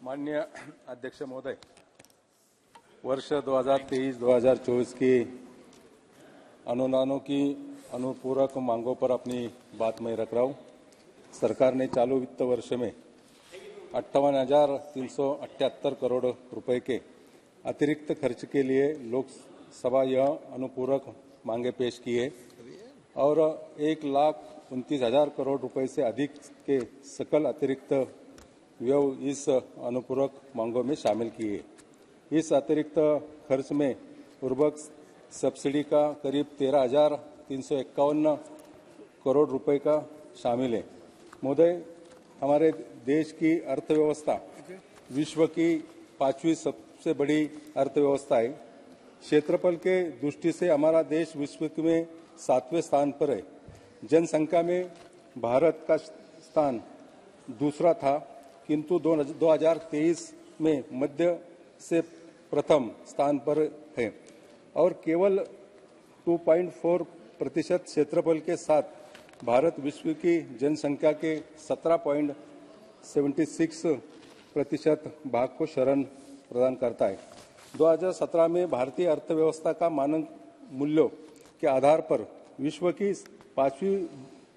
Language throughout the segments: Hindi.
माननीय अध्यक्ष महोदय, वर्ष 2023-2024 की अनुदानों की अनुपूरक मांगों पर अपनी बात मैं रख रहा हूं। सरकार ने चालू वित्त वर्ष में 58,378 करोड़ रुपए के अतिरिक्त खर्च के लिए लोकसभा यह अनुपूरक मांगे पेश की है और 1,29,000 करोड़ रुपए से अधिक के सकल अतिरिक्त व्यय इस अनुपूरक मांगों में शामिल किए। इस अतिरिक्त खर्च में उर्वरक सब्सिडी का करीब 13,351 करोड़ रुपए का शामिल है। महोदय, हमारे देश की अर्थव्यवस्था विश्व की 5वीं सबसे बड़ी अर्थव्यवस्था है। क्षेत्रफल के दृष्टि से हमारा देश विश्व में 7वें स्थान पर है। जनसंख्या में भारत का स्थान दूसरा था, किंतु 2023 में मध्य से प्रथम स्थान पर है और केवल 2.4% क्षेत्रफल के साथ भारत विश्व की जनसंख्या के 17.76% भाग को शरण प्रदान करता है। 2017 में भारतीय अर्थव्यवस्था का मानक मूल्यों के आधार पर विश्व की 5वीं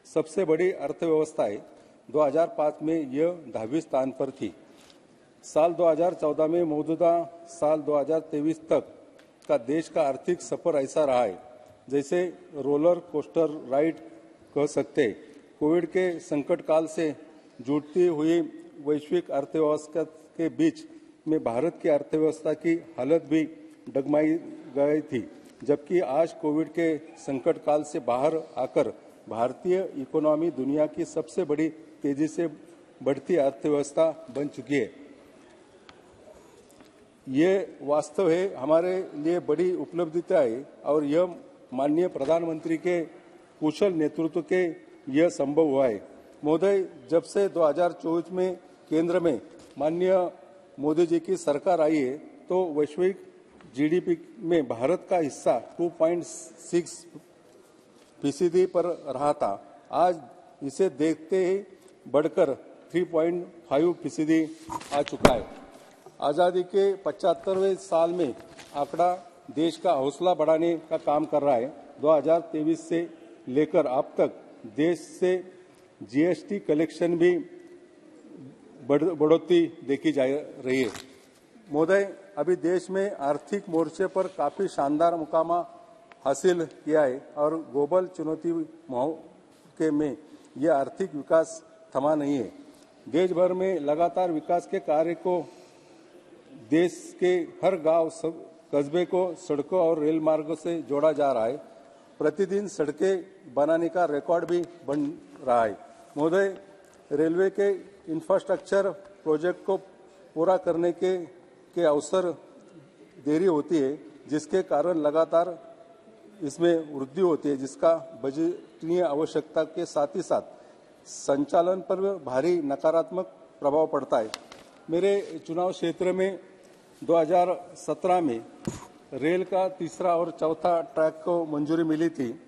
सबसे बड़ी अर्थव्यवस्था है। 2005 में यह 10वें स्थान पर थी। साल 2014 में मौजूदा साल 2023 तक का देश का आर्थिक सफर ऐसा रहा है जैसे रोलर कोस्टर राइड कह सकते हैं। कोविड के संकट काल से जुड़ती हुई वैश्विक अर्थव्यवस्था के बीच में भारत की अर्थव्यवस्था की हालत भी डगमगाई गई थी, जबकि आज कोविड के संकट काल से बाहर आकर भारतीय इकोनॉमी दुनिया की सबसे बड़ी तेजी से बढ़ती अर्थव्यवस्था बन चुकी है। ये वास्तव है हमारे लिए बड़ी उपलब्धिता है और यह माननीय प्रधानमंत्री के कुशल नेतृत्व के यह संभव हुआ है। महोदय, जब से 2024 में केंद्र में माननीय मोदी जी की सरकार आई है तो वैश्विक जीडीपी में भारत का हिस्सा 2.6% पर रहा था। आज इसे देखते ही बढ़कर 3.5% आ चुका है। आजादी के 75वें साल में आंकड़ा देश का हौसला बढ़ाने का काम कर रहा है। 2023 से लेकर अब तक देश से जीएसटी कलेक्शन भी बढ़ोतरी देखी जा रही है। महोदय, अभी देश में आर्थिक मोर्चे पर काफी शानदार मुकाम हासिल किया है और ग्लोबल चुनौती के में यह आर्थिक विकास थमा नहीं है। देश भर में लगातार विकास के कार्य को देश के हर गांव कस्बे को सड़कों और रेल मार्गों से जोड़ा जा रहा है। प्रतिदिन सड़कें बनाने का रिकॉर्ड भी बन रहा है। महोदय, रेलवे के इंफ्रास्ट्रक्चर प्रोजेक्ट को पूरा करने के अवसर देरी होती है, जिसके कारण लगातार इसमें वृद्धि होती है, जिसका बजटीय आवश्यकता के साथ ही साथ संचालन पर भारी नकारात्मक प्रभाव पड़ता है। मेरे चुनाव क्षेत्र में 2017 में रेल का तीसरा और चौथा ट्रैक को मंजूरी मिली थी,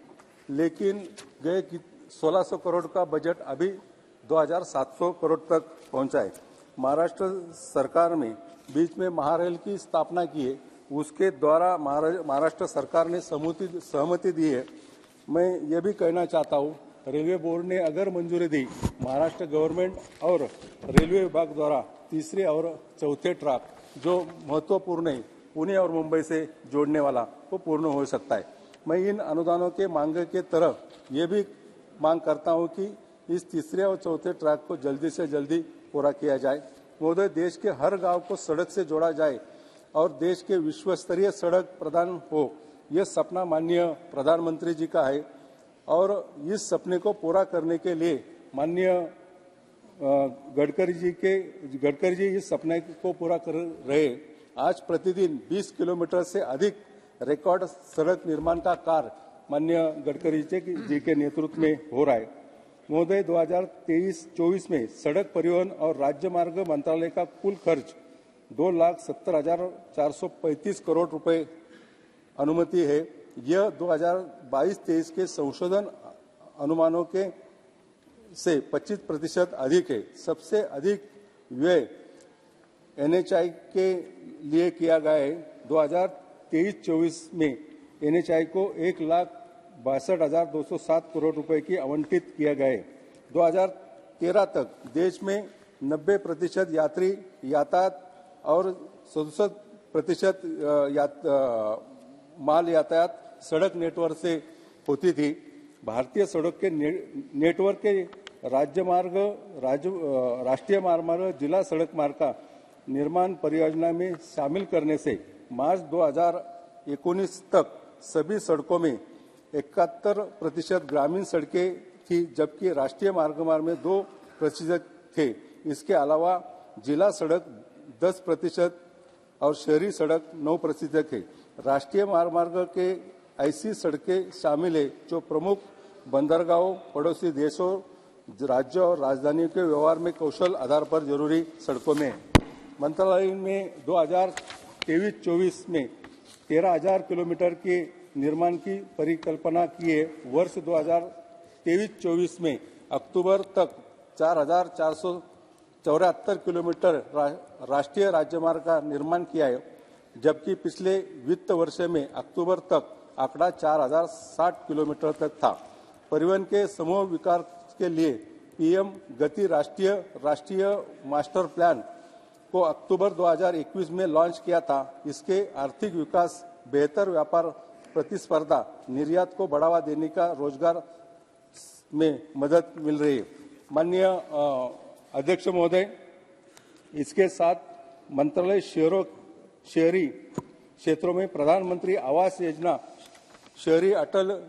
लेकिन गए 1600 करोड़ का बजट अभी 2,700 करोड़ तक पहुंचा है। महाराष्ट्र सरकार में बीच में महारेल की स्थापना की है, उसके द्वारा महाराष्ट्र सरकार ने सहमति दी है। मैं ये भी कहना चाहता हूँ, रेलवे बोर्ड ने अगर मंजूरी दी, महाराष्ट्र गवर्नमेंट और रेलवे विभाग द्वारा तीसरे और चौथे ट्रैक जो महत्वपूर्ण है पुणे और मुंबई से जोड़ने वाला वो पूर्ण हो सकता है। मैं इन अनुदानों के मांग के तरह ये भी मांग करता हूँ कि इस तीसरे और चौथे ट्रैक को जल्दी से जल्दी पूरा किया जाए। महोदय, देश के हर गांव को सड़क से जोड़ा जाए और देश के विश्व स्तरीय सड़क प्रदान हो, यह सपना माननीय प्रधानमंत्री जी का है और इस सपने को पूरा करने के लिए माननीय गडकरी जी इस सपने को पूरा कर रहे। आज प्रतिदिन 20 किलोमीटर से अधिक रिकॉर्ड सड़क निर्माण का कार्य माननीय गडकरी जी के नेतृत्व में हो रहा है। महोदय, 2023-24 में सड़क परिवहन और राज्य मार्ग मंत्रालय का कुल खर्च 2,70,435 करोड़ रुपए अनुमति है। यह 2022-23 के संशोधन अनुमानों के से 25% अधिक है। सबसे अधिक व्यय एनएचआई के लिए किया गया है। 2023-24 में एनएचआई को 1,62,207 करोड़ रुपए की आवंटित किया गया है। 2013 तक देश में 90% यात्री यातायात और 67% माल यातायात सड़क नेटवर्क से होती थी। भारतीय सड़क के नेटवर्क के राष्ट्रीय मार्ग जिला सड़क मार्ग का निर्माण परियोजना में शामिल करने से मार्च 2019 तक सभी सड़कों में 71% ग्रामीण सड़कें थी, जबकि राष्ट्रीय मार्ग में 2% थे। इसके अलावा जिला सड़क 10% और शहरी सड़क 9% थे। राष्ट्रीय मार्ग के ऐसी सड़कें शामिल है जो प्रमुख बंदरगाहों, पड़ोसी देशों, राज्यों और राजधानियों के व्यवहार में कौशल आधार पर जरूरी सड़कों में। मंत्रालय में 2023-24 में 13,000 किलोमीटर के निर्माण की परिकल्पना की है। वर्ष 2023-24 में अक्टूबर तक 4,474 किलोमीटर राष्ट्रीय राजमार्ग का निर्माण किया है, जबकि पिछले वित्त वर्ष में अक्टूबर तक आंकड़ा 4,060 किलोमीटर तक था। परिवहन के समूह विकास के लिए पीएम गति राष्ट्रीय मास्टर प्लान को अक्टूबर 2021 में लॉन्च किया था। इसके आर्थिक विकास, बेहतर व्यापार प्रतिस्पर्धा, निर्यात को बढ़ावा देने का रोजगार में मदद मिल रही है। माननीय अध्यक्ष महोदय, इसके साथ मंत्रालय शहरी क्षेत्रों में प्रधानमंत्री आवास योजना, शहरी अटल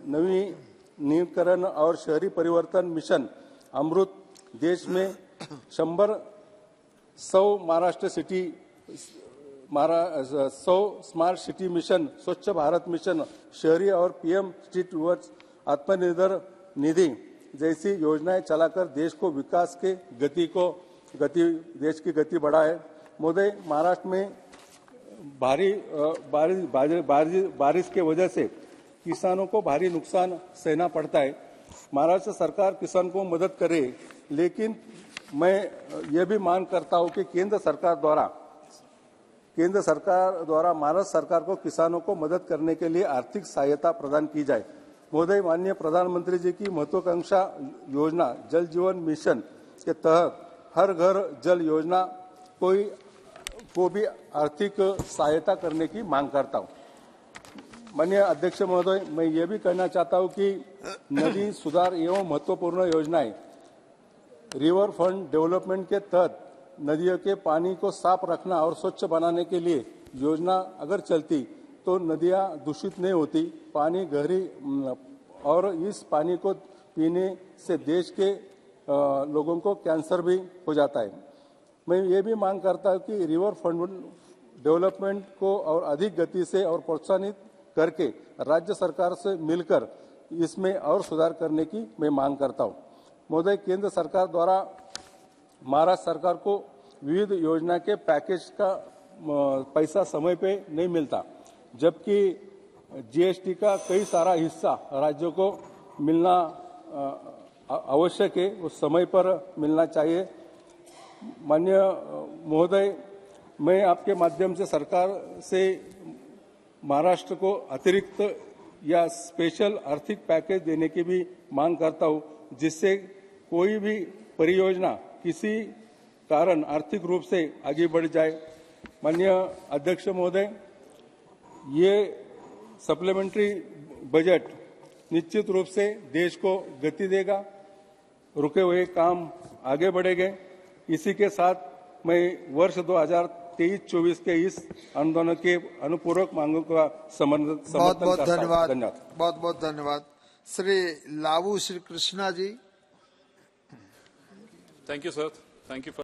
नवीनीकरण और शहरी परिवर्तन मिशन अमृत, देश में 100 स्मार्ट सिटी मिशन, स्वच्छ भारत मिशन, शहरी और PM street works, Atmanirbhar Nidhi जैसी योजनाएं चलाकर देश को विकास के देश की गति बढ़ाए। महोदय, महाराष्ट्र में बारिश के वजह से किसानों को भारी नुकसान सहना पड़ता है। महाराष्ट्र सरकार किसान को मदद करे, लेकिन मैं ये भी मांग करता हूं कि केंद्र सरकार द्वारा महाराष्ट्र सरकार को किसानों को मदद करने के लिए आर्थिक सहायता प्रदान की जाए। महोदय, माननीय प्रधानमंत्री जी की महत्वाकांक्षा योजना जल जीवन मिशन के तहत हर घर जल योजना को भी आर्थिक सहायता करने की मांग करता हूं। माननीय अध्यक्ष महोदय, मैं ये भी कहना चाहता हूं कि नदी सुधार एवं महत्वपूर्ण योजनाएं रिवर फ्रंट डेवलपमेंट के तहत नदियों के पानी को साफ रखना और स्वच्छ बनाने के लिए योजना अगर चलती तो नदियां दूषित नहीं होती, पानी गहरी, और इस पानी को पीने से देश के लोगों को कैंसर भी हो जाता है। मैं ये भी मांग करता हूं कि रिवर फ्रंट डेवलपमेंट को और अधिक गति से और प्रोत्साहित करके राज्य सरकार से मिलकर इसमें और सुधार करने की मैं मांग करता हूं। महोदय, केंद्र सरकार द्वारा महाराष्ट्र सरकार को विविध योजना के पैकेज का पैसा समय पे नहीं मिलता, जबकि जीएसटी का कई सारा हिस्सा राज्यों को मिलना आवश्यक है, उस समय पर मिलना चाहिए। माननीय महोदय, मैं आपके माध्यम से सरकार से महाराष्ट्र को अतिरिक्त या स्पेशल आर्थिक पैकेज देने की भी मांग करता हूं, जिससे कोई भी परियोजना किसी कारण आर्थिक रूप से आगे बढ़ जाए। माननीय अध्यक्ष महोदय, ये सप्लीमेंट्री बजट निश्चित रूप से देश को गति देगा, रुके हुए काम आगे बढ़ेंगे। इसी के साथ मैं वर्ष 2023-24 के इस आंदोलन के अनुपूरक मांगों का समर्थन करता हूं। धन्यवाद। बहुत बहुत धन्यवाद। श्री लावू Shri Krishna ji. Thank you, sir. Thank you for